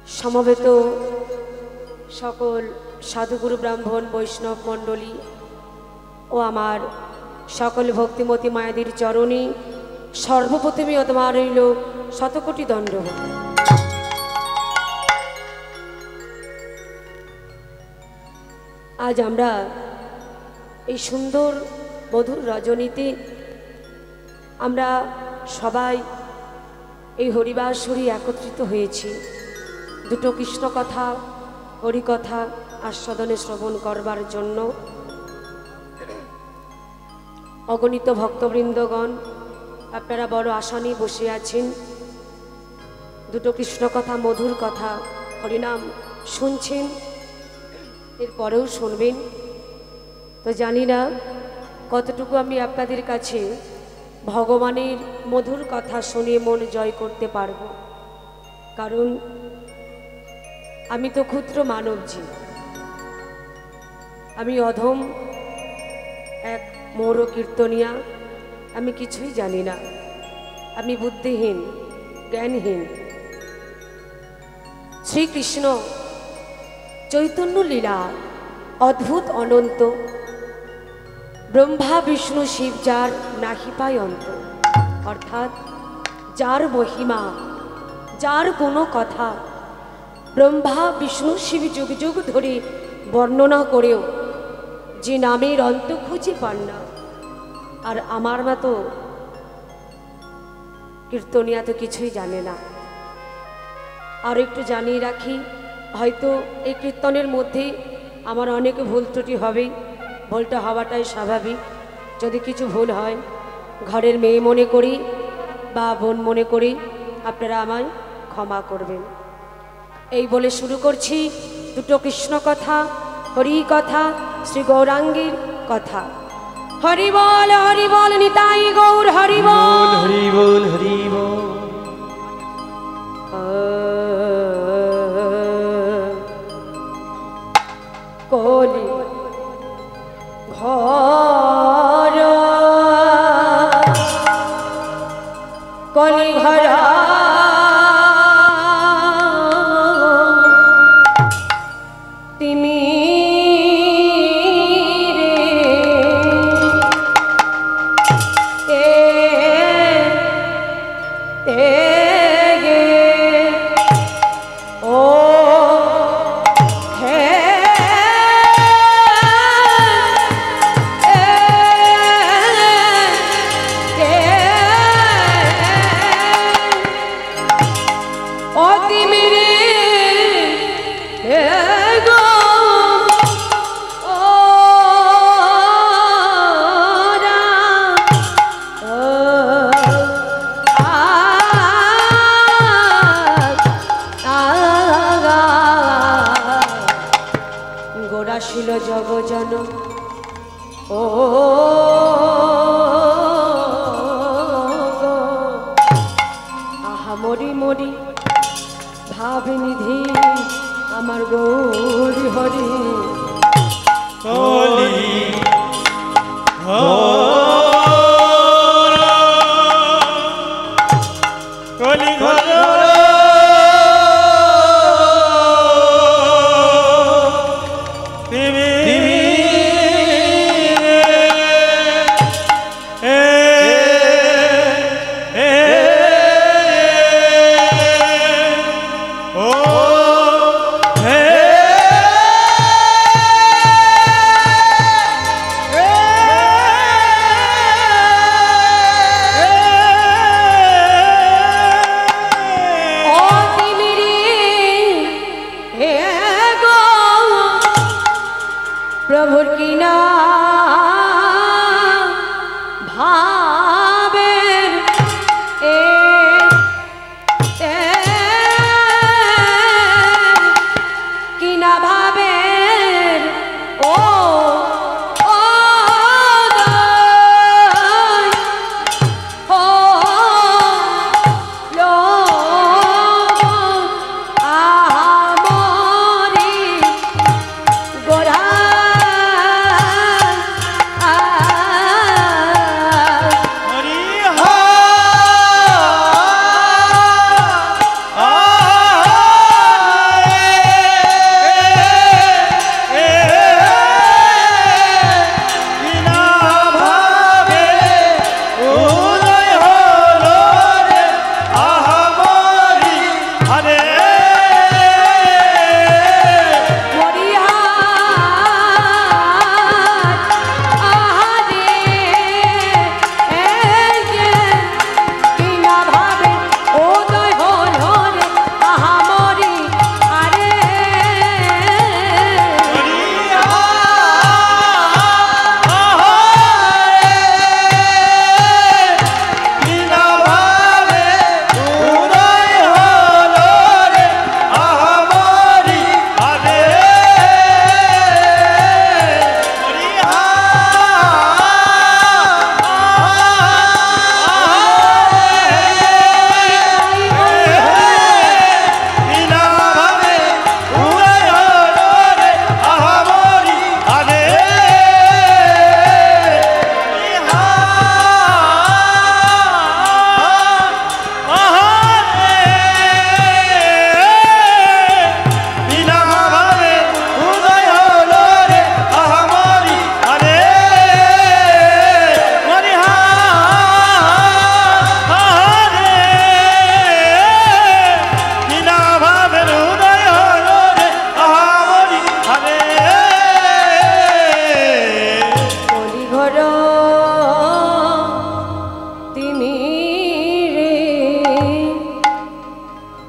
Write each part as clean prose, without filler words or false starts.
সমবেত সকল সাধুগুরু ব্রাহ্মণ বৈষ্ণব মণ্ডলী ও আমার সকল ভক্তিমতী মায়াদের চরণে সর্বপ্রথমে তোমার রইল শতকোটি দণ্ডবত। আজ আমরা এই সুন্দর মধুর রজনীতে আমরা সবাই এই হরিবাসরে একত্রিত হয়েছি দুটো কৃষ্ণ কথা হরিকথা আস্বাদনে শ্রবণ করবার জন্য। অগণিত ভক্তবৃন্দগণ আপনারা বড় আশা নিয়ে বসে আছেন, দুটো কৃষ্ণ কথা মধুর কথা হরিনাম শুনছেন, এরপরেও শুনবেন। তো জানি না কতটুকু আমি আপনাদের কাছে ভগবানের মধুর কথা শুনে মন জয় করতে পারব, কারণ আমি তো ক্ষুদ্র মানব জীব, আমি অধম এক মৌর কীর্তনিয়া, আমি কিছুই জানি না, আমি বুদ্ধিহীন জ্ঞানহীন। শ্রীকৃষ্ণ চৈতন্য লীলা অদ্ভুত অনন্ত, ব্রহ্মা বিষ্ণু শিব যার নাহি পায় অন্ত, অর্থাৎ যার মহিমা যার কোনো কথা ব্রহ্মা বিষ্ণু শিব যুগ যুগ ধরে বর্ণনা করেও যে নামের অন্ত খুঁজে পান না। আর আমার মতো কীর্তনিয়া তো কিছুই জানে না। আর একটু জানিয়ে রাখি, হয়তো এই কীর্তনের মধ্যে আমার অনেক ভুল ত্রুটি হবে, ভুলটা হওয়াটাই স্বাভাবিক। যদি কিছু ভুল হয় ঘরের মেয়ে মনে করি বা বোন মনে করি, আপনারা আমায় ক্ষমা করবেন। এই বলে শুরু করছি দুটো কৃষ্ণ কথা হরি কথা শ্রী গৌরাঙ্গীর কথা। হরি বল নিতাই গৌর হরি বল হরি বল হরি বল। কলি ঘর কলি ঘর তিমি গোড়াশিল জগজন ও আহা মরি মরি ভাবনিধি আমার গৌরী হরি কলি কলি ঘর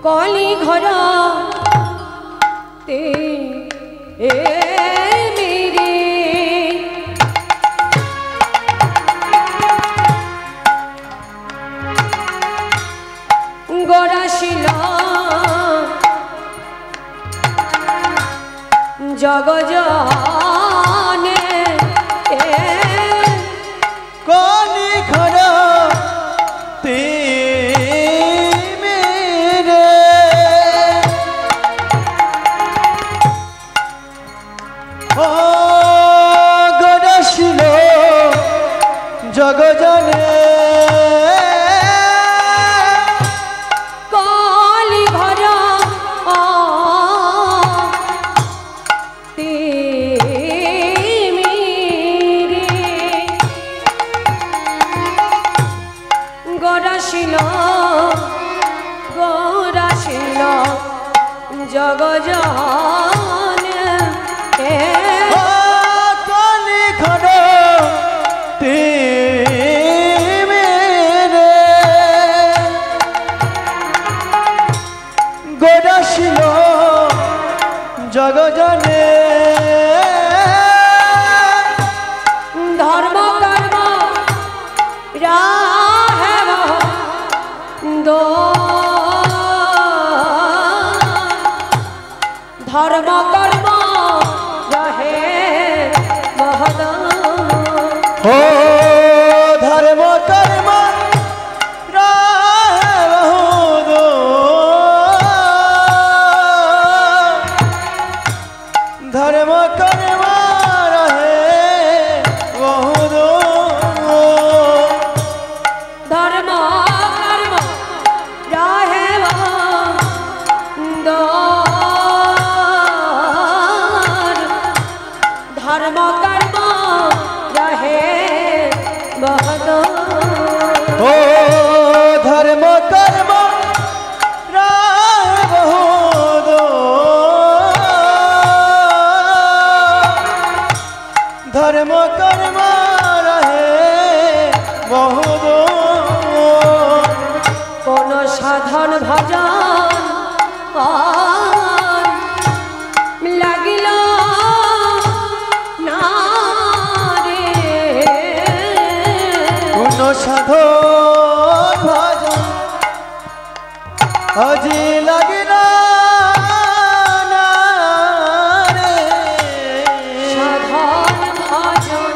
कली घर ते मेरे गड़ाशिल जगजाने कली घर ते मेरे ओ गड़ाशिल जगजाने जगजान कली घर ते मेरे गड़ाशिल जगजाने धर्म कर्म राह दो धर्म कर्म रहे महदान हो धर्म कर्म राह दो धर्म कर्म रहे दो धर्म कर्म रहे दो धर्म कर्म रहे महदान ओ धर्म कर्म राह दो धर्म कर्म रहे दो कोन साधन भजन লাগিল না রে কোন সাধন ভজন আজি লাগিল না রে সাধন ভজন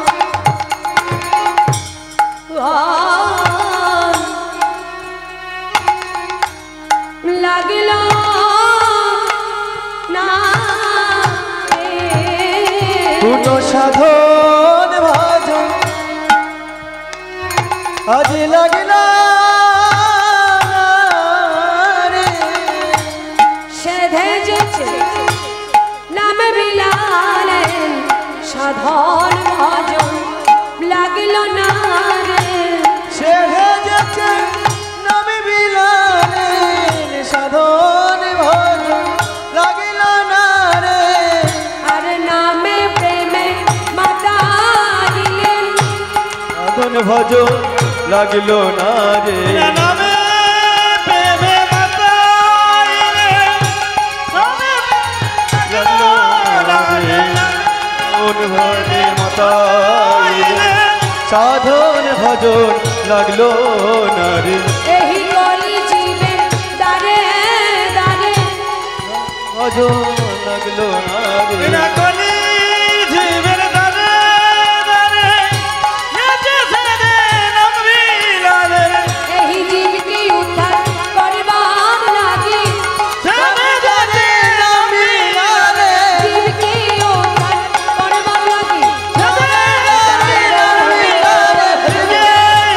লাগিল না কোন সাধন ভজন আজি লাগিল রে সেধে যেছে নাম বিলালেন সাধন ভজন লাগিল না রে সেধে যেছে নাম বিলালেন সাধন ভজন লাগিল না রে আর নামে প্রেমে মাতাইলেন সাধন ভজন লাগিল না রে নামে প্রেমে মাতাইলেন সাধন ভজন লাগলো না রে এই কলি জীবের দারে দারে ভজন লাগলো না রে কলি জীবের দারে দারে নেচে ছেড়ে দে নাম বিলালে এই জীবকে উদ্ধার করবার লাগি ছেড়ে দে নাম বিলালে জীবকে উদ্ধার করবার লাগি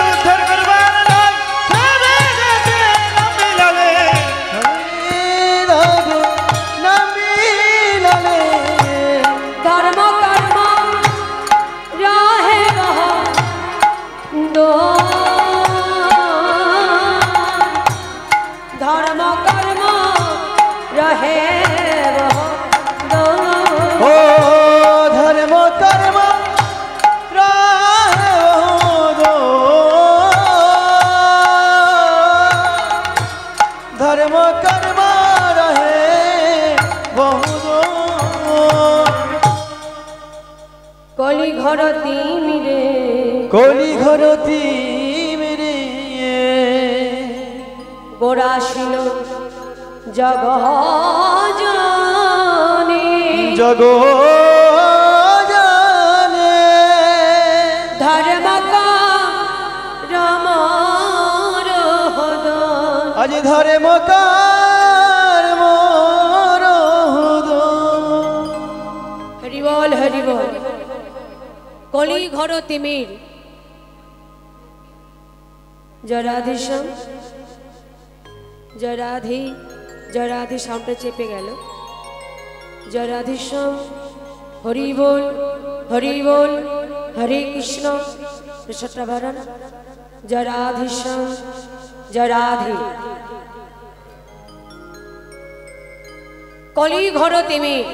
উদ্ধার করবার নাম ছেড়ে দে নাম বিলালে নাম বিলালে ধর্ম কর্ম রাহে দো ধর্ম কর্ম রহে দো ও ধর্ম কর্ম দো ধর্ম কর্ম ঘর তিমিরে কলি ঘর তিমিরে গোড়াশীল জগজনে জগজনে ধর্মকার হৃদয় আজ ধরে মকার মোর হরিবল হরিবল। কলি ঘর তিমির জরাধীশম জরাধি জরাধি সাউন্ডটা চেপে গেল। জরাধীশম হরি বল হরি বল হরে কৃষ্ণ প্রেশারটা বাড়ান। জরাধীশম জরাধি কলি ঘর তিমির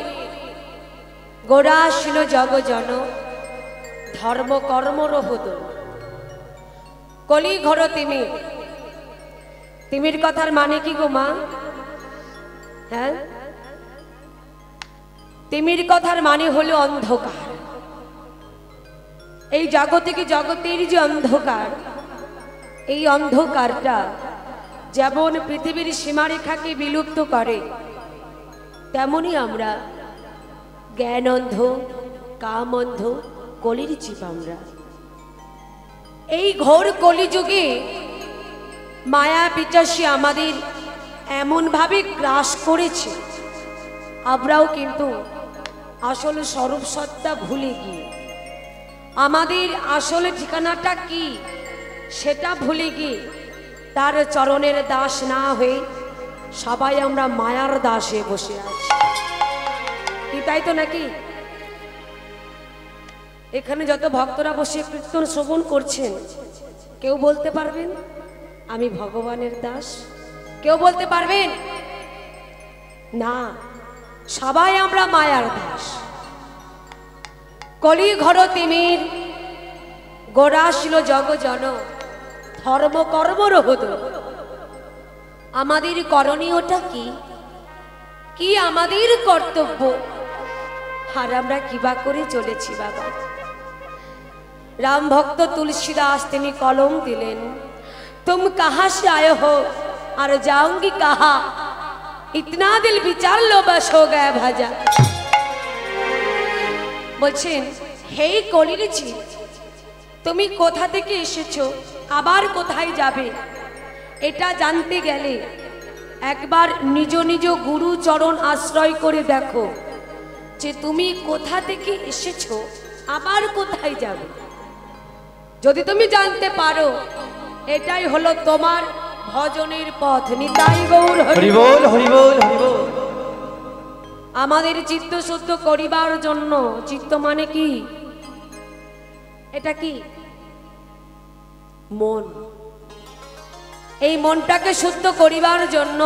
গোড়াশীল জগজন ধর্ম কর্মর হদ। কলি ঘর তিমির, তিমির কথার মানে কি গো মা? হ্যাঁ, তিমির কথার মানে হলো অন্ধকার। এই জাগতিক জগতের যে অন্ধকার, এই অন্ধকারটা যেমন পৃথিবীর সীমারেখাকে বিলুপ্ত করে, তেমনি আমরা জ্ঞান অন্ধ, কাম অন্ধ, কলির জীব আমরা। এই ঘোর কলিযুগে মায়া পিচাসী আমাদের এমনভাবে গ্রাস করেছে, আমরাও কিন্তু আসল স্বরূপ সত্তা ভুলে গিয়ে আমাদের আসল ঠিকানাটা কি সেটা ভুলে গিয়ে তার চরণের দাস না হয়ে সবাই আমরা মায়ার দাসে বসে আছি। কি তাই তো নাকি? এখানে যত ভক্তরা বসে কীর্তন শ্রবণ করছেন, কেউ বলতে পারবেন আমি ভগবানের দাস? কেউ বলতে পারবেন না? সবাই আমরা মায়ার দাস। কলি ঘর তিমির গোড়াশীল জগজন ধর্ম কর্মর হদ। আমাদের করণীয়টা কি? কি আমাদের কর্তব্য? আর আমরা কিবা করে চলেছি বাবা? রাম ভক্ত তুলসীদাস তিনি কলম দিলেন, तुम कहाँ से आए हो और जाऊंगी कहाँ, इतना दिल विचार लो बस हो गया भाजा। বলছেন হে কলির জীব, তুমি কোথা থেকে এসেছো, আবার কোথায় যাবে, এটা জানতে গেলে একবার নিজ নিজ গুরু চরণ আশ্রয় করে দেখো যে তুমি কোথা থেকে এসেছো, আবার কোথায় যাবে। যদি তুমি জানতে পারো, এটাই হলো তোমার ভজনের পথ। নিতাই গৌর হরি বল হরি বল হরি বল। আমাদের চিত্ত শুদ্ধ করিবার জন্য, চিত্ত মানে কি? এটা কি? মন। এই মনটাকে শুদ্ধ করিবার জন্য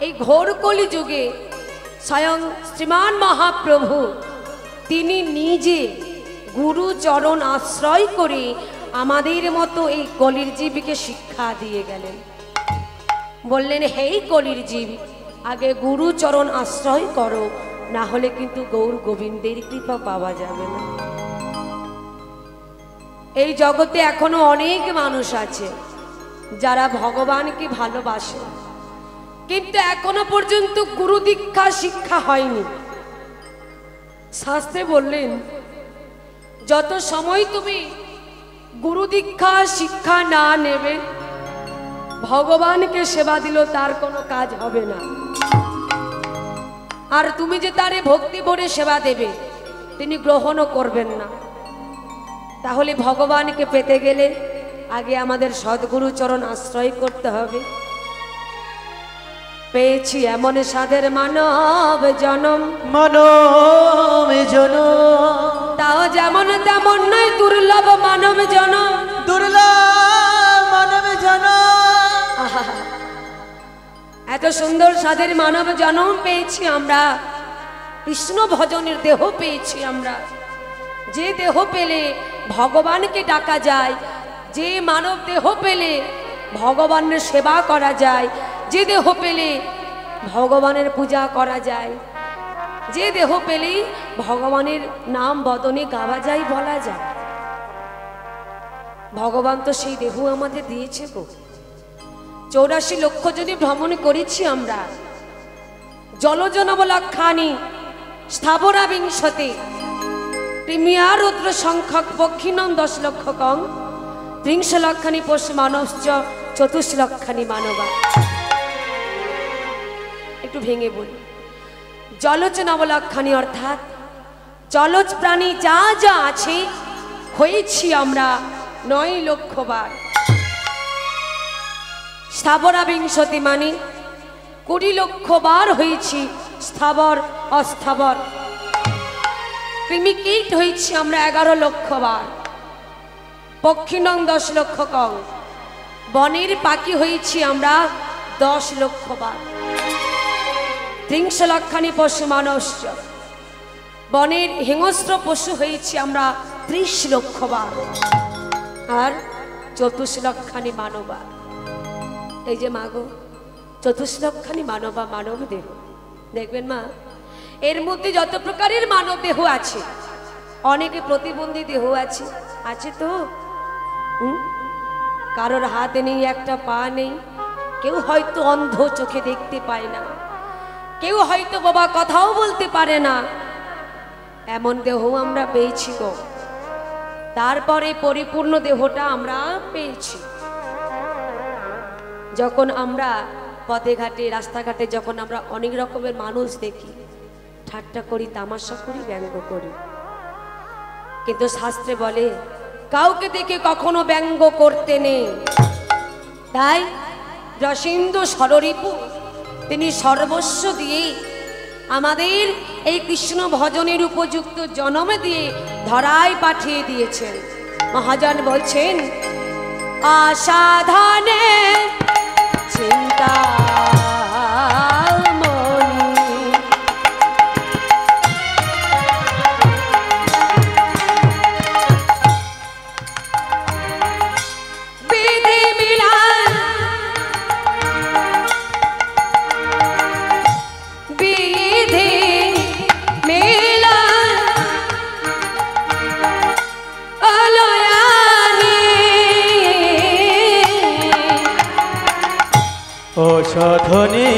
এই ঘোর কলি যুগে স্বয়ং শ্রীমান মহাপ্রভু তিনি নিজে গুরু চরণ আশ্রয় করে আমাদের মতো এই কলির জীবকে শিক্ষা দিয়ে গেলেন। বললেন হে কলির জীব, আগে গুরু চরণ আশ্রয় করো, না হলে কিন্তু গৌর গোবিন্দের কৃপা পাওয়া যাবে না। এই জগতে এখনো অনেক মানুষ আছে যারা ভগবানকে ভালোবাসে, কিন্তু এখনো পর্যন্ত গুরু দীক্ষা শিক্ষা হয়নি। শাস্ত্রে বললেন যত সময় তুমি গুরু দীক্ষা শিক্ষা না নেবে, ভগবানকে সেবা দিল তার কোনো কাজ হবে না। আর তুমি যে তারে ভক্তি ভরে সেবা দেবে, তিনি গ্রহণও করবেন না। তাহলে ভগবানকে পেতে গেলে আগে আমাদের সদ্গুরু চরণ আশ্রয় করতে হবে। পেয়েছি এমন সাধের মানব জনম, মানব জনম, তাও যেমন তেমন নয় দুর্লভ মানব জনম, দুর্লভ মানব জনম। এত সুন্দর সাধের মানব জনম পেয়েছি আমরা, কৃষ্ণ ভজনের দেহ পেয়েছি আমরা। যে দেহ পেলে ভগবানকে ডাকা যায়, যে মানব দেহ পেলে ভগবানের সেবা করা যায়, যে দেহ পেলে ভগবানের পূজা করা যায়, যে দেহ পেলেই ভগবানের নাম বদনে গাওয়া যায়, বলা যায়। ভগবান তো সেই দেহ আমাদের দিয়েছে গো। 84 লক্ষ যদি ভ্রমণ করেছি আমরা, জলজ নবলক্ষানি স্থাবরা বিংশতি প্রিমিয়া রুদ্র সংখ্যক পক্ষিণম 10 লক্ষ কং 30 লক্ষানি পশু মানবশ্চ 24 লক্ষানি মানবা। একটু ভেঙে বলি, জলজ নবলক্ষানি অর্থাৎ জলজ প্রাণী যা যা আছে হয়েছি আমরা 9 লক্ষ বার। স্থাবরা বিংশতি মানে 20 লক্ষ বার হয়েছি স্থাবর অস্থাবর। কৃমিকীট হয়েছি আমরা 11 লক্ষ বার। পক্ষিণং 10 লক্ষ কং, বনের পাখি হয়েছি আমরা 10 লক্ষ বার। 30 লক্ষানি পশু মানবশ্চ, বনের হিংস্র পশু হয়েছি আমরা 30 লক্ষ বার। আর 24 লক্ষানি মানবা। এই যে মাগো 24 লক্ষানি মানবা, মানব দেহ। দেখবেন মা, এর মধ্যে যত প্রকারের মানব দেহ আছে, অনেকে প্রতিবন্ধী দেহ আছে, আছে তো। কারোর হাত নেই, একটা পা নেই, কেউ হয়তো অন্ধ, চোখে দেখতে পায় না, কেউ হয়তো বাবা কথাও বলতে পারে না। এমন দেহ আমরা পেয়েছি গো। তারপরে পরিপূর্ণ দেহটা আমরা পেয়েছি। যখন আমরা পথে ঘাটে রাস্তাঘাটে যখন আমরা অনেক রকমের মানুষ দেখি, ঠাট্টা করি, তামাশা করি, ব্যঙ্গ করি, কিন্তু শাস্ত্রে বলে কাউকে দেখে কখনো ব্যঙ্গ করতে নেই। তাই রসিন্দু ষড়রিপু তিনি সর্বস্ব দিয়ে আমাদের এই কৃষ্ণ ভজনের উপযুক্ত জন্মে দিয়ে ধরায় পাঠিয়ে দিয়েছেন। মহাজন বলছেন, আসাধানে চিন্তা অসাধনে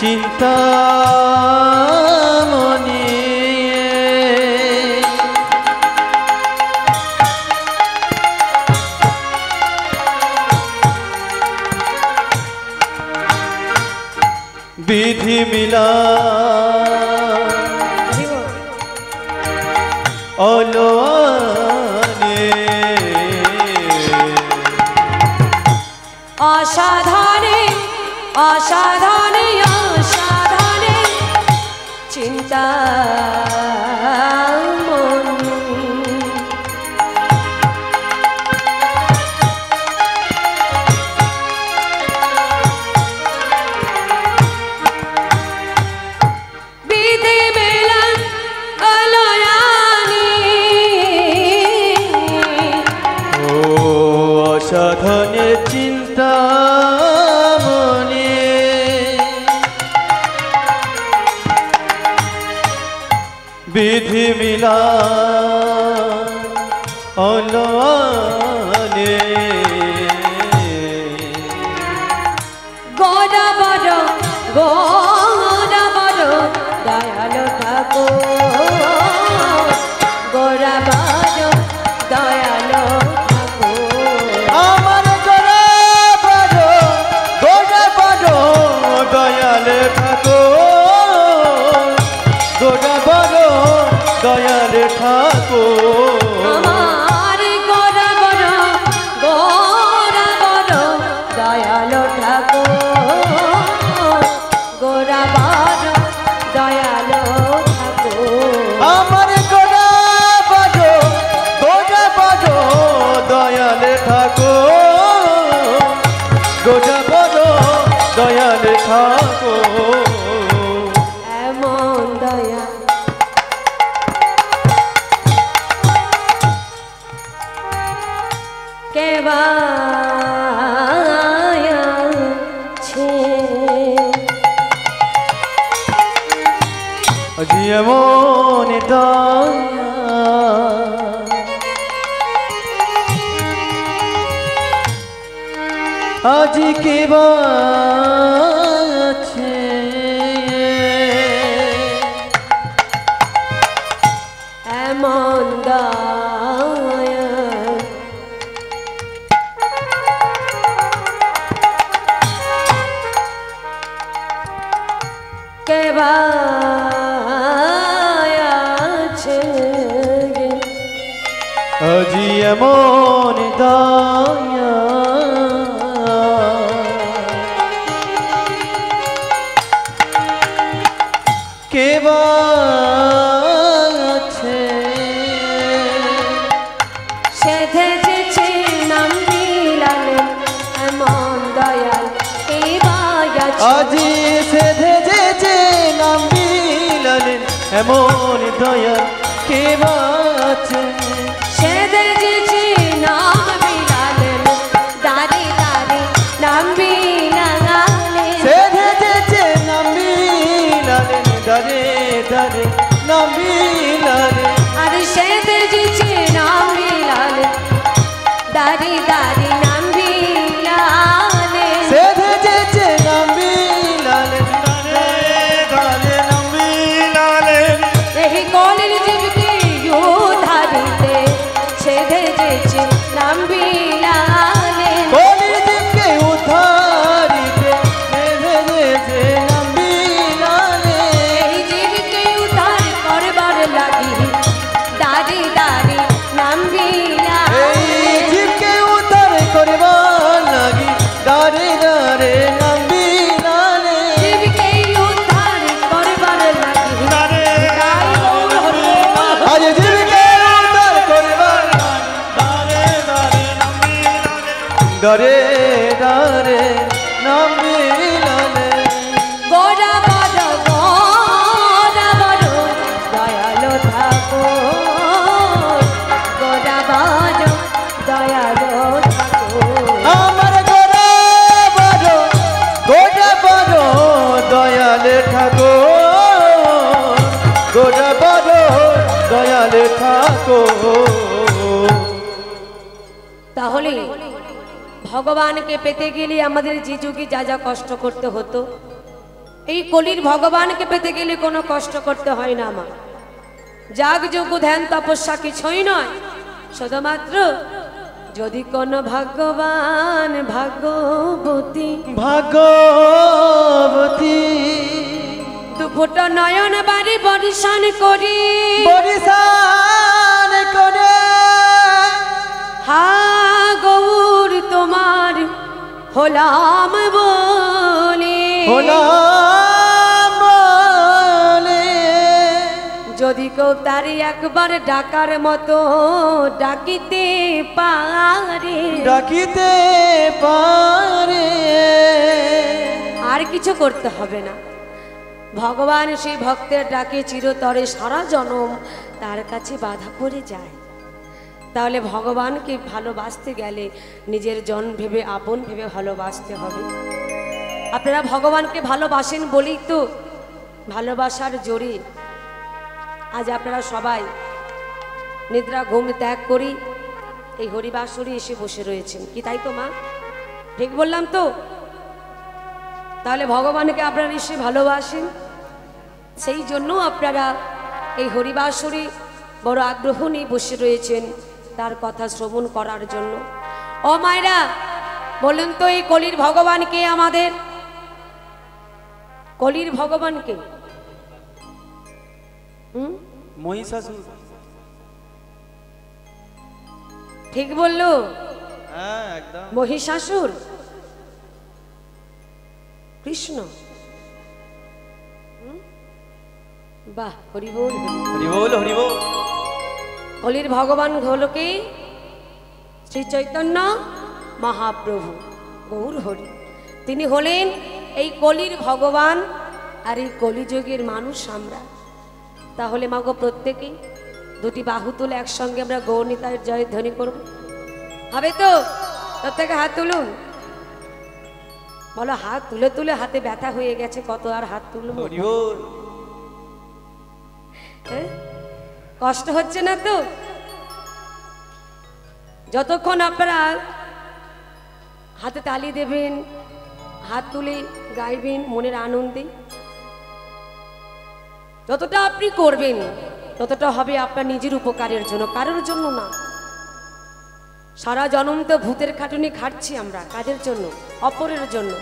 চিন্তা মনে, বিধি মিলা অলোয়ানে, অসাধানে অসাধানে অসাধানে চিন্তা বিধি মিলন অলয়ানি। ও অসাধনে চিন্তা মনে, বিধি মিলা অলওয়ানে, গোড়া বড় গোড়া বড় দয়ালু ঠাকুর, গোড়া বড় দয়ালু ঠাকুর। আমার গোড়া বড় দয়াল ঠাকুর, গোড়া বড় দয়াল ঠাকুর। আমার গোড়া বড় দয়ালু ঠাকুর, গোড়া বড় দয়ালু ঠাকুর। আমার গোড়া বড় দয়াল ঠাকুর, গোড়া বড় দয়াল ঠাকুর। এমন দয়া কেবা আজি এমন দয়া আজি কে বা আছে এমন দয়া কে বা আছে আজি এমন দয়া কে বা আছে সেধেছে নাম বিলালে এমন দয়াল কে বা আছে আজি সেধেছে নাম বিলালেন এমন দয়া কে বা আছে সেধেছে নাম বিলালে দারে দারে নাম বিলালে সেধেছে নাম বিলালেন দারে দারে নাম বিলালেন আর সেধেছে নাম বিলালে দারে দারে নাম বিলালে সেধেছে নাম বিলালেন দারে দারে নাম বিলালেন এই কলের জীবকে উদ্ধারিতে সেধেছে নাম বিলালে কলির দিকে উদ্ধারিতে সেধেছে নাম বিলালেন এই জীবকে উদ্ধার করবার লাগি দারে দারে নাম বিলালে এই জীবকে উদ্ধার করবার লাগি দারে দারে নাম বিলালেন জীবকে উদ্ধার করবার লাগি তাই গৌর হরি বল। আজ জীবকে উদ্ধার করবার লাগি দারে দারে নাম বিলালেন গোরা বড় দয়ালো থাকো গোরা বড় দয়ালো থাকো আমার গোরা বড় দয়াল ঠাকুর গোরা বড় দয়াল ঠাকুর তাহলে ভগবানকে পেতে গেলে আমাদের যে যুগে যা যা কষ্ট করতে হতো এই কলির ভগবানকে পেতে গেলে কোনো কষ্ট করতে হয় না আমার যাগ যোগ ধ্যান তপস্যা কিছুই নয় শুধুমাত্র যদি কোনো ভাগ্যবান ভাগ্যবতী ভাগবতী দুফুট নয়ন বাড়ি বরিশান করি বরিশান করে হা গৌর তোমার হলাম বলে হলাম বলে যদি কেউ তারি একবার ডাকার মতো ডাকিতে পারে ডাকিতে পারে আর কিছু করতে হবে না ভগবান সেই ভক্তের ডাকে চিরতরে সারা জনম তার কাছে বাধা পড়ে যায় তাহলে ভগবানকে ভালোবাসতে গেলে নিজের জন ভেবে আপন ভেবে ভালোবাসতে হবে আপনারা ভগবানকে ভালোবাসেন বলেই তো ভালোবাসার জোরে আজ আপনারা সবাই নিদ্রা ঘুম ত্যাগ করি এই হরিবাসরে এসে বসে রয়েছেন কি তাই তো মা ঠিক বললাম তো তাহলে ভগবানকে আপনারা নিশ্চয়ই ভালোবাসেন সেই জন্য আপনারা এই হরিবাসরে বড় আগ্রহ নিয়ে বসে রয়েছেন তার কথা শ্রবণ করার জন্য ও মায়েরা বলুন তো এই কলির ভগবানকে আমাদের কলির ভগবানকে মহিষাসুর ঠিক বললো হ্যাঁ একদম মহিষাসুর কৃষ্ণ বাহ হরি বল হরি বল হরি বল কলির ভগবান হলো কি শ্রী চৈতন্য মহাপ্রভু গৌর হরি তিনি হলেন এই কলির ভগবান আর এই কলিযুগের মানুষ আমরা তাহলে মাগো প্রত্যেকেই দুটি বাহু তুলে একসঙ্গে আমরা গৌরনিতায়ের জয় ধ্বনি করব হবে তো প্রত্যেকে হাত তুলুন বলো হাত তুলে তুলে হাতে ব্যথা হয়ে গেছে কত আর হাত তুলব হরি বল হ্যাঁ? কষ্ট হচ্ছে না তো? যতক্ষণ আপনারা হাতে তালি দেবেন, হাত তুলে গাইবেন মনের আনন্দে, যতটা আপনি করবেন ততটা হবে আপনার নিজের উপকারের জন্য, কারোর জন্য না। সারা জনম তো ভূতের খাটুনি খাটছি আমরা, কাদের জন্য? অপরের জন্য।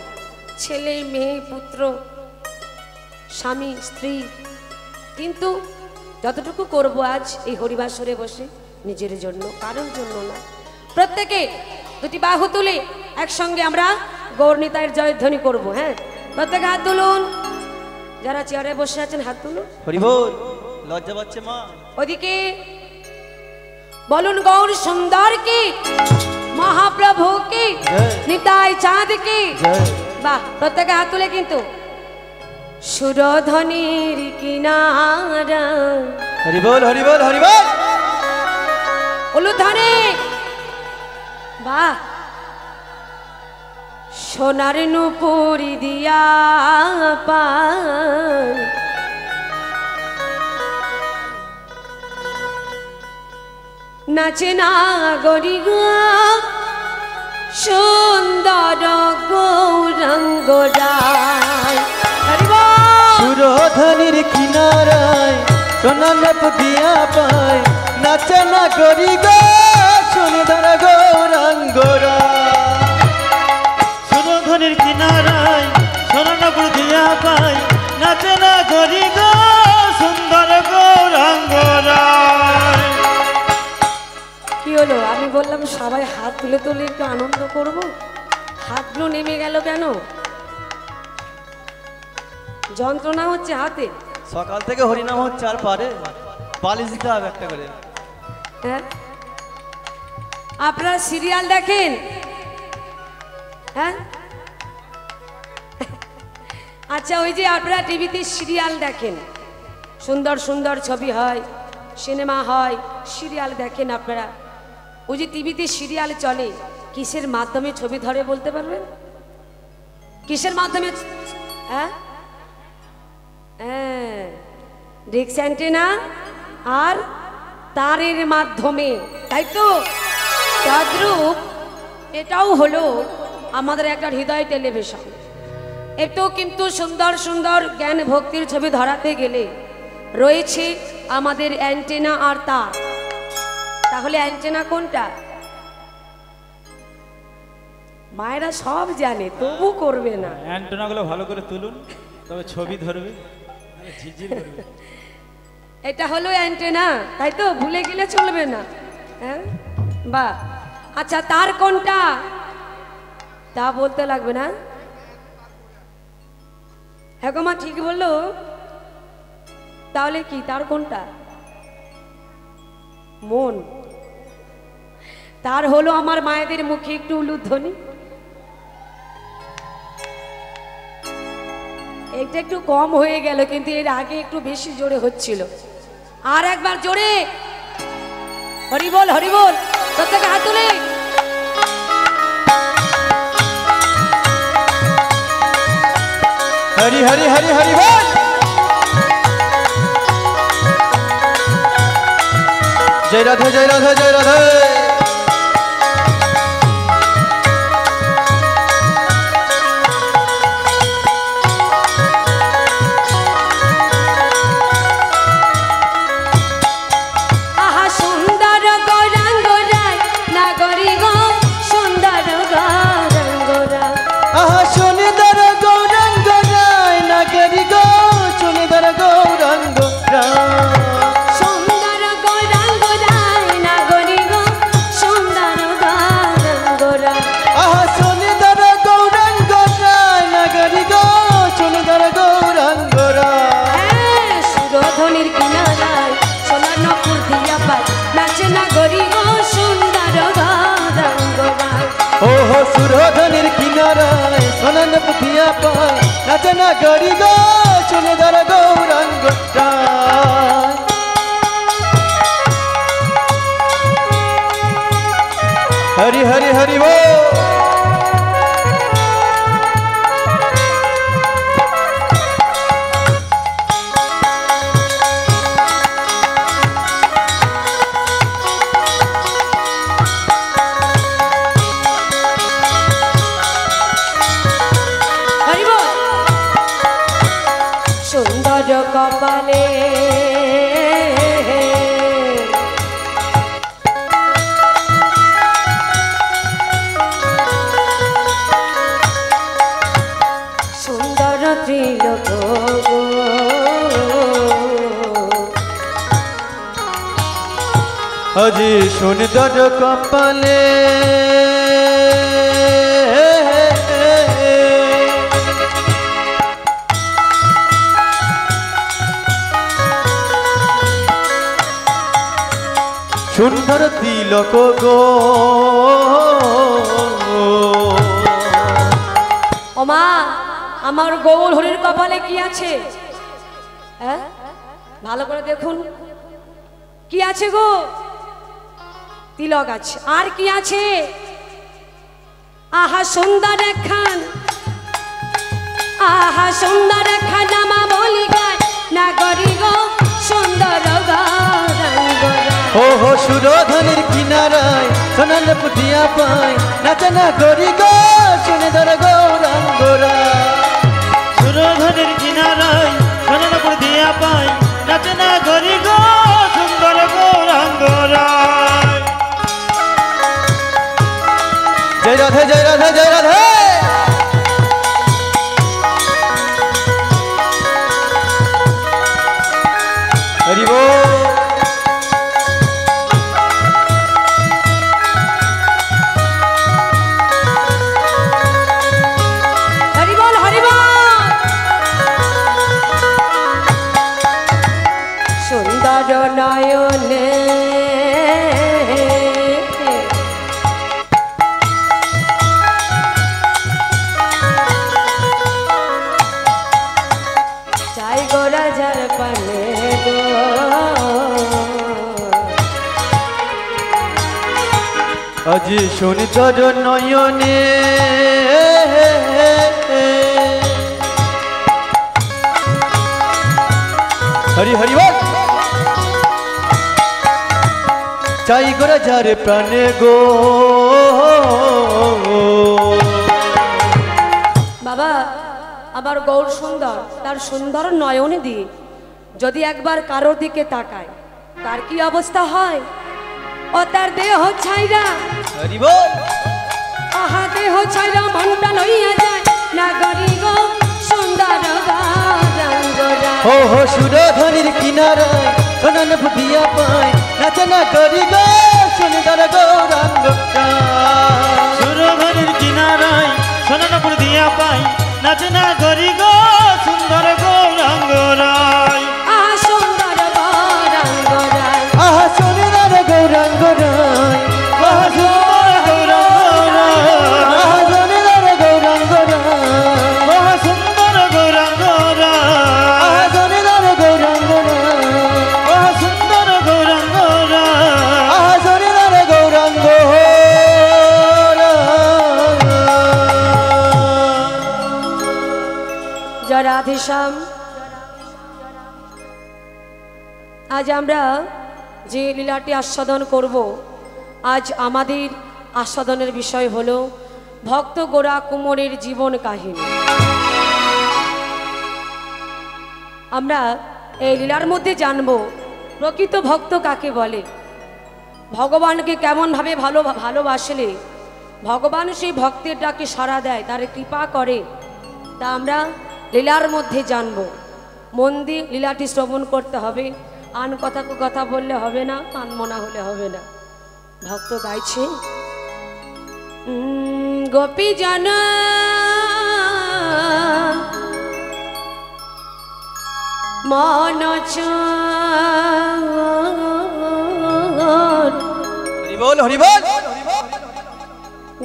ছেলে মেয়ে পুত্র স্বামী স্ত্রী। কিন্তু যতটুকু করব আজ এই হরিবাসরে বসে নিজের জন্য, কারোর জন্য না। প্রত্যেকে দুটি বাহু তুলে একসঙ্গে আমরা গৌরনীতায়ের জয়ধ্বনি করব। হ্যাঁ, প্রত্যেকে হাত তুলুন। যারা চেয়ারে বসে আছেন হাত তুলুন। হরি বল। লজ্জা পাচ্ছে মা। ওদিকে বলুন গৌর সুন্দর কি, মহাপ্রভু কি, নিতাই চাঁদ কি। বাহ, প্রত্যেকে হাত তুলে কিন্তু সুরধ্বনির কিনারা। হরি বল হরি বল হরি বল। উলুধ্বনি। বাহ, সোনার নুপুরি দিয়া পায়, নাচে না গরি গো সুন্দর গৌরাঙ্গ রায়। সুরধনির কিনারায় সোনানপ দিয়া পায়, নাচে না করি গো সুন্দর গৌরাঙ্গরা। সুরধনির কিনারায় সোনানপ দিয়া পায়, নাচে না করি গো সুন্দর গৌরাঙ্গরা। কি হলো? আমি বললাম সবাই হাত তুলে তুলে একটু আনন্দ করব, হাতগুলো নেমে গেল কেন? যন্ত্রণা হচ্ছে হাতে? সকাল থেকে হরিনাম হচ্ছে আর পারে বালিশ দিতে হবে একটা করে। হ্যাঁ, আপনারা সিরিয়াল দেখেন? হ্যাঁ, আচ্ছা, ওই যে আপনারা টিভিতে সিরিয়াল দেখেন, সুন্দর সুন্দর ছবি হয়, সিনেমা হয়, সিরিয়াল দেখেন আপনারা। ওই যে টিভিতে সিরিয়াল চলে, কিসের মাধ্যমে ছবি ধরে বলতে পারবেন? কিসের মাধ্যমে? হ্যাঁ হ্যাঁ, ডিশ অ্যান্টেনা আর তারের মাধ্যমে, তাই তো? তদ্রূপ এটাও হলো আমাদের একটা হৃদয় টেলিভিশন। এতেও কিন্তু সুন্দর সুন্দর জ্ঞান ভক্তির ছবি ধরাতে গেলে রয়েছে আমাদের অ্যান্টেনা আর তার। তাহলে অ্যান্টেনা কোনটা? মায়েরা সব জানে, তবু করবে না। অ্যান্টেনাগুলো ভালো করে তুলুন, তবে ছবি ধরবে, ঝিরঝির করবে। এটা হলো অ্যান্টেনা, তাই তো? ভুলে গেলে চলবে না। হ্যাঁ, বাহ। আচ্ছা, তার কোনটা তা বলতে লাগবে না? হ্যাঁ গো মা, ঠিক বললো। তাহলে কি তার কোনটা? মন। তার হলো আমার মায়েদের মুখে একটু উলুধ্বনি। এটা একটু কম হয়ে গেল, কিন্তু এর আগে একটু বেশি জোরে হচ্ছিল। আর একবার জোরে হরি বল হরি বল। প্রত্যেকে হাত তুলে। হরি হরি হরি হরি বল। জয় রাধে জয় রাধে জয় রাধে। আহা সুন্দর গৌরাঙ্গ রায়, নাগরি গো সুন্দর গৌরাঙ্গ রায়। আহা সুন্দর গৌরাঙ্গ রায়, নাগরি গো সুন্দর গৌরাঙ্গ রায়। সুন্দর গৌরাঙ্গ রায়, নাগরি গো সুন্দর গৌরাঙ্গ রায়। আহা সুন্দর গৌরাঙ্গ রায়, নাগরি গো সুন্দর গৌরাঙ্গ রায়। হ্যাঁ, সুরধ্বনির কিনারায় সোনার নপুর দিয়া পায়, নাচে নাগরি গো সুন্দর গৌরাঙ্গ রায়। ওহো সুরধনির কিনারায় সোনান পুথিয়া পায়, নাচে না গরি গো সুন্দর গৌরাঙ্গ রায়। হরি হরি হরি বল। সুন্দর কপালে সুন্দর ত্রিলোক গো। আজি সুন্দর কপালে সুন্দর তিলক গো। ওমা আমার গৌর হরির কপালে কি আছে? হ্যাঁ ভালো করে দেখুন কি আছে গো? তিলক আছে। আর কি আছে? আহা সুন্দর খান, আহা সুন্দর খান আমা বলি গায় নাগরি গো সুন্দর গৌরাঙ্গরা। ও হো সুরধনের কিনারায় সোনাল পুটিয়া পায় নাচনা গরি গো সুন্দর গৌরাঙ্গরা। সুরধনের কিনারায় সোনাল পুটিয়া পায় নাচনা গরি গো সুন্দর গৌরাঙ্গরা। জয় রাধে জয় রাধে জয় রাধে। হরি বল। হরি বল হরি বল। সুন্দর নয়নে চাই গো রাজার পানে গো। আজি সুন্দর নয়নে হরি হরি বল। চাই গোরা যার প্রাণে গো। বাবা আমার গৌর সুন্দর, তার সুন্দর নয়নে দিয়ে যদি একবার কারোর দিকে তাকায় তার কি অবস্থা হয়? ও তার দেহ ছাইরা, হরি বল। আহা দেহ ছাইরা মনটা লইয়া যায় নাগরি গো সুন্দর গৌরাঙ্গরা। ও হো সুরধনির কিনারায় সোনাল পুটিয়া পায় নাচনা গরি গো সুন্দর গৌরাঙ্গরা। সুরধনের কিনারায় সোনাল পুটিয়া পায় নাচনা গরি গো সুন্দর গৌরাঙ্গরায়। আহা সুন্দর গৌরাঙ্গরা। আহা সুন্দর গৌরাঙ্গরায়। আহা সুন্দর গৌরাঙ্গরায়। আহা সুন্দর গৌরাঙ্গরায়। আহা সুন্দর গৌরাঙ্গরায়। আহা সুন্দর গৌরাঙ্গরায়। আহা সুন্দর গৌরাঙ্গরায়। আহা সুন্দর গৌরাঙ্গরায়। জয় রাধেশ্যাম। আজ আমরা যে লীলাটি আস্বাদন করব, আজ আমাদের আস্বাদনের বিষয় হলো ভক্ত গোরা কুমোরের জীবন কাহিনী। আমরা এই লীলার মধ্যে জানব প্রকৃত ভক্ত কাকে বলে, ভগবানকে কেমনভাবে ভালোবাসলে ভগবান সেই ভক্তের ডাকে সাড়া দেয়, তার কৃপা করে, তা আমরা লীলার মধ্যে জানব। মন দিয়ে লীলাটি শ্রবণ করতে হবে। আন কথা বললে হবে না, আনমনা হলে হবে না। ভক্ত গাইছে গোপী জন মন হরি বল হরি বল।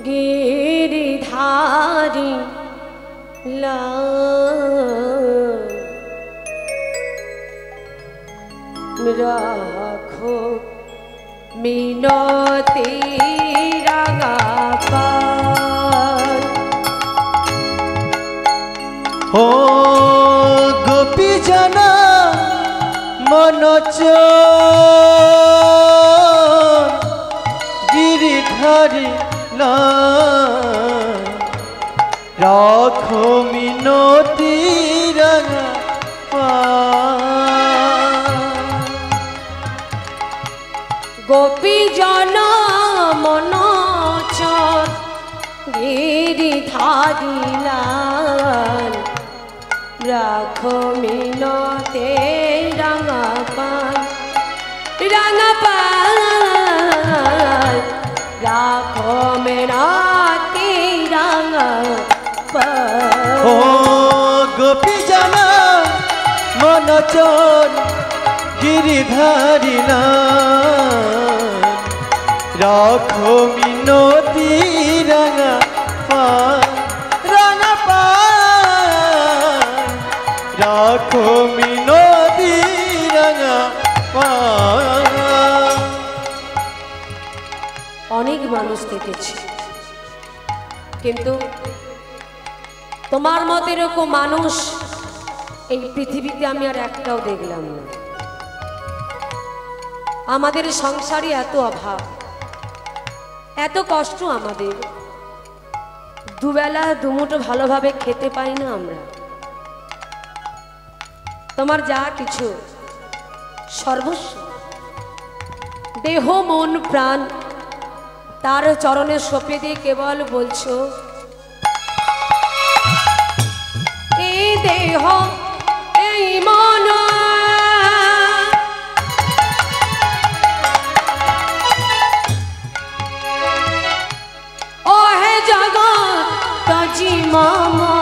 গিরিধারী রাখো মিনতি রাঙা পায়। ও গোপী জানা মন গিরিধারী রাখো মিনতি রাঙা গোপী জন মন চর গিরিধারী লাল রাখো মিনতে রাঙা পাল রাখো মিনতে রাঙা পাল। ও গোপী জন মন চর গিরিধারী লাল রাখো মিনতি রাঙা পাল রাখো মিনতি রাঙা পাল। অনেক মানুষ দেখেছি, কিন্তু তোমার মতো এরকম মানুষ এই পৃথিবীতে আমি আর একটাও দেখলাম না। আমাদের সংসারে এত অভাব, এত কষ্ট, আমাদের দুবেলা দুমুঠো ভালোভাবে খেতে পাই না আমরা। তোমার যা কিছু সর্বস্ব, দেহ মন প্রাণ তার চরণে সঁপে দিয়ে কেবল বলছো, এই দেহ এই মন ও হে জগৎ তজি মামা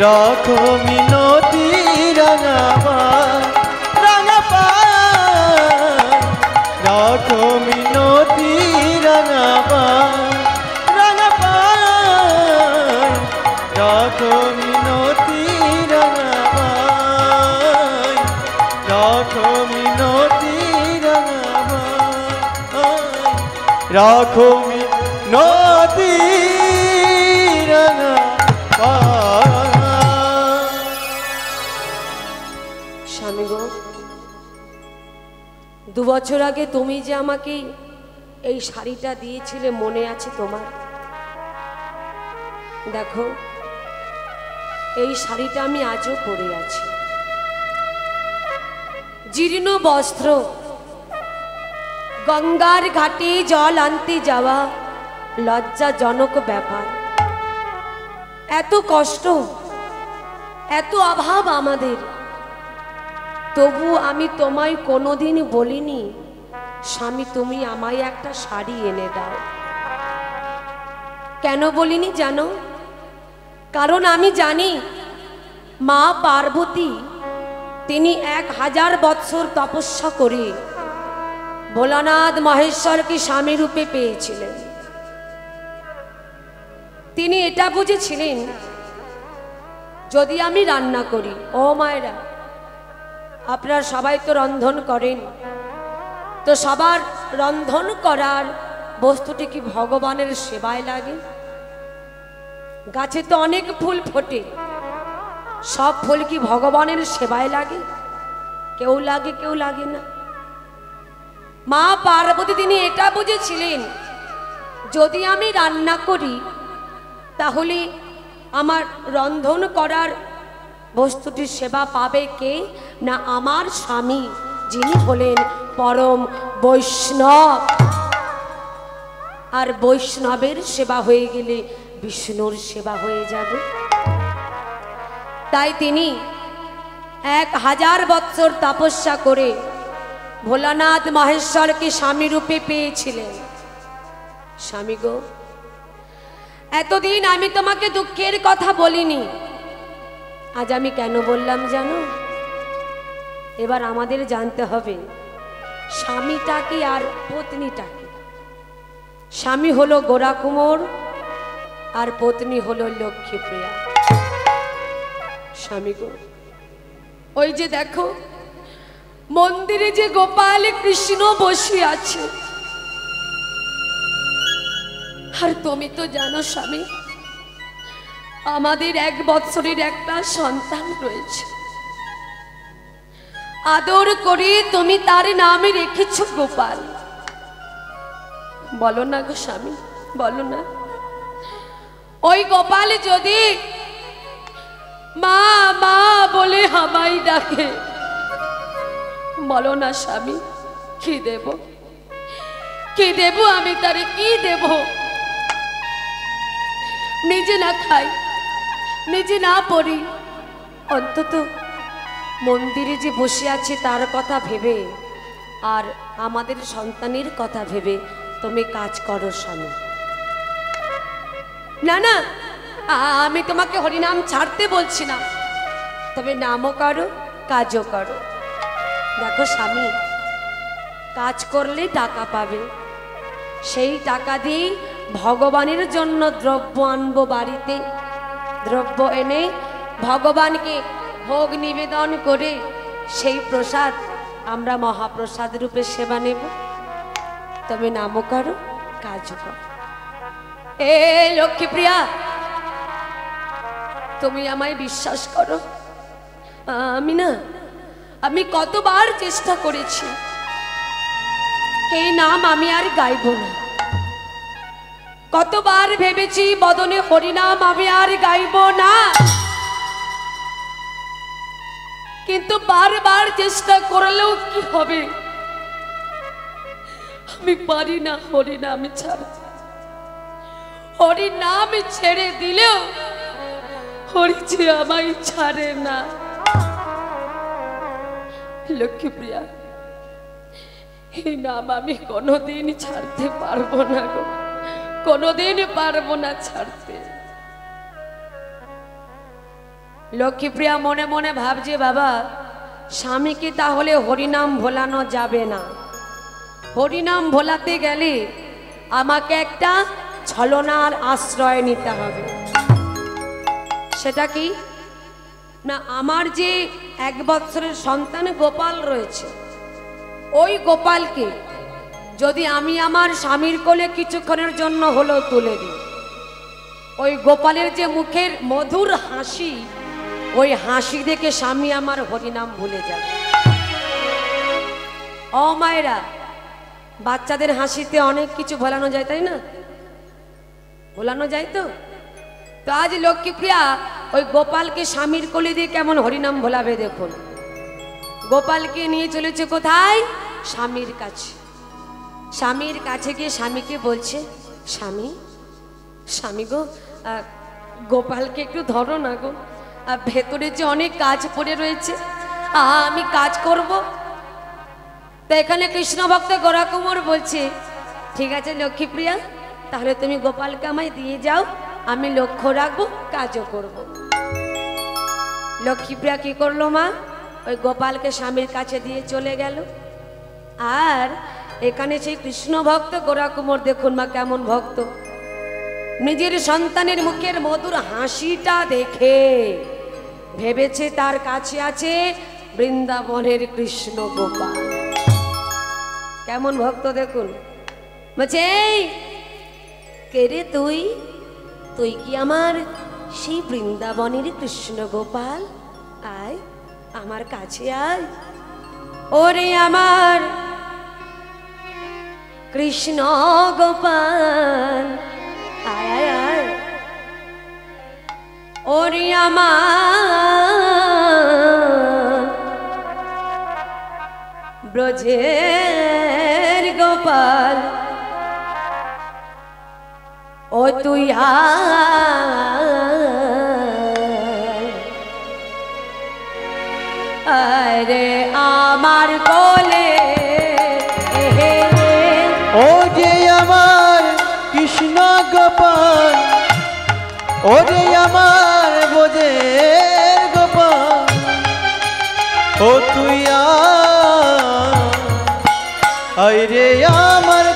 রাখো মিনতি রাঙা পাল রাখো মিনতি রাঙা পাল রাখো মিনতি রাঙা পাল রাখো মিনতি রাঙা পাল রাখো মিনতি রাঙা পাল। স্বামী গো, 2 বছর আগে তুমি যে আমাকে এই শাড়িটা দিয়েছিলে মনে আছে তোমার? দেখো, এই শাড়িটা আমি আজও পরে আছি। জীর্ণ বস্ত্র, গঙ্গার ঘাটে জল আনতে যাওয়া লজ্জাজনক ব্যাপার। এত কষ্ট, এত অভাব আমাদের, তবু আমি তোমায় কোনোদিন বলিনি স্বামী তুমি আমায় একটা শাড়ি এনে দাও। কেন বলিনি জানো? কারণ আমি জানি মা পার্বতী তিনি 1000 বৎসর তপস্যা করে ভোলানাথ মহেশ্বরকে স্বামী রূপে পেয়েছিলেন। তিনি এটা বুঝেছিলেন যদি আমি রান্না করি, ও মায়েরা আপনারা সবাই তো রন্ধন করেন, তো সবার রন্ধন করার বস্তুটি কি ভগবানের সেবায় লাগে? গাছে তো অনেক ফুল ফোটে, সব ফুল কি ভগবানের সেবায় লাগে? কেউ লাগে, কেউ লাগে না। মা পার্বতী তিনি এটা বুঝেছিলেন যদি আমি রান্না করি তাহলে আমার রন্ধন করার বস্তুটির সেবা পাবে কে? না আমার স্বামী, যিনি হলেন পরম বৈষ্ণব। আর বৈষ্ণবের সেবা হয়ে গেলে বিষ্ণুর সেবা হয়ে যাবে। তাই তিনি 1000 বৎসর তপস্যা করে ভোলানাথ মহেশ্বরকে স্বামী রূপে পেয়েছিলেন। স্বামী গো, এতদিন আমি তোমাকে দুঃখের কথা বলিনি, আজ আমি কেন বললাম জানো? এবার আমাদের জানতে হবে স্বামীটা কি আর পত্নীটা কি। স্বামী হলো গোরাকুমোর আর পত্নী হলো লক্ষ্মীপ্রিয়া। স্বামী গো, ওই যে দেখো মন্দিরে যে গোপাল কৃষ্ণ বসে আছে, আর তুমি তো জানো স্বামী, আমাদের 1 বৎসরের একটা সন্তান রয়েছে। আদর করে তুমি তার নামে রেখেছ গোপাল। বলো না গো স্বামী, বলো না, ওই গোপাল যদি মা মা বলে আমায় ডাকে, বলো না স্বামী, কি দেব, কি দেব আমি তারে, কি দেব? নিজে না খাই, নিজে না পড়ি, অন্তত মন্দিরে যে বসে আছে তার কথা ভেবে আর আমাদের সন্তানের কথা ভেবে তুমি কাজ করো স্বামী। না না, আমি তোমাকে হরিনাম ছাড়তে বলছি না, তবে নামও করো কাজও করো। দেখো স্বামী, কাজ করলে টাকা পাবে, সেই টাকা দিয়ে ভগবানের জন্য দ্রব্য আনবো বাড়িতে, দ্রব্য এনে ভগবানকে ভোগ নিবেদন করে সেই প্রসাদ আমরা মহাপ্রসাদ রূপে সেবা নেব। তবে নামও করো কাজও করো। এ লক্ষ্মীপ্রিয়া, তুমি আমায় বিশ্বাস করো, আমি কতবার চেষ্টা করেছি, এই নাম আমি আর গাইব না। কতবার ভেবেছি বদনে হরিনাম আমি আর গাইব না, কিন্তু বারবার চেষ্টা করলেও কি হবে, আমি পারি না হরিনাম ছাড়তে। হরিনাম ছেড়ে দিলেও হরি যে আমায় ছাড়ে না। লক্ষ্মীপ্রিয়া, এই নাম আমি কোনোদিন ছাড়তে পারবো না গো, কোনোদিন পারবো না ছাড়তে। লক্ষ্মীপ্রিয়া মনে মনে ভাবছে, বাবা স্বামীকে তাহলে হরিনাম ভোলানো যাবে না। হরিনাম ভোলাতে গেলে আমাকে একটা ছলনার আশ্রয় নিতে হবে। সেটা কি না, আমার যে 1 বৎসরের সন্তান গোপাল রয়েছে, ওই গোপালকে যদি আমি আমার স্বামীর কোলে কিছুক্ষণের জন্য হলেও তুলে দিই, ওই গোপালের যে মুখের মধুর হাসি, ওই হাসি দেখে স্বামী আমার হরিনাম ভুলে যাবে। ও মায়েরা, বাচ্চাদের হাসিতে অনেক কিছু ভোলানো যায়, তাই না? ভোলানো যায় তো। তো আজ লক্ষ্মীপ্রিয়া ওই গোপালকে স্বামীর কোলে দিয়ে কেমন হরিনাম ভোলাবে দেখুন। গোপালকে নিয়ে চলেছে কোথায়? স্বামীর কাছে। স্বামীর কাছে গিয়ে স্বামীকে বলছে, স্বামী, স্বামী গো, গোপালকে একটু ধরো না গো, ভেতরে যে অনেক কাজ পড়ে রয়েছে, আমি কাজ করব। তো এখানে কৃষ্ণ ভক্ত গোরাকুমোর বলছে, ঠিক আছে লক্ষ্মীপ্রিয়া, তাহলে তুমি গোপালকে আমায় দিয়ে যাও, আমি লক্ষ্য রাখবো, কাজও করব। লক্ষ্মীপ্রিয়া কি করলো মা? ওই গোপালকে স্বামীর কাছে দিয়ে চলে গেল। আর এখানে সেই কৃষ্ণ ভক্ত গোরাকুমোর দেখুন মা কেমন ভক্ত, নিজের সন্তানের মুখের মধুর হাসিটা দেখে ভেবেছে তার কাছে আছে বৃন্দাবনের কৃষ্ণ গোপাল। কেমন ভক্ত দেখুন, বলছে, এই কে রে তুই? তুই কি আমার সেই বৃন্দাবনের কৃষ্ণ গোপাল? আয় আমার কাছে আয়, ওরে আমার কৃষ্ণ গোপাল, আয় আয় আয়, ওরে আমার ব্রজের গোপাল, ও তুই আরে আমার কোলে ও যে আমার কৃষ্ণ গোপাল, ও যে আমার বোঝের গোপাল, ও তুই আয় রে আমার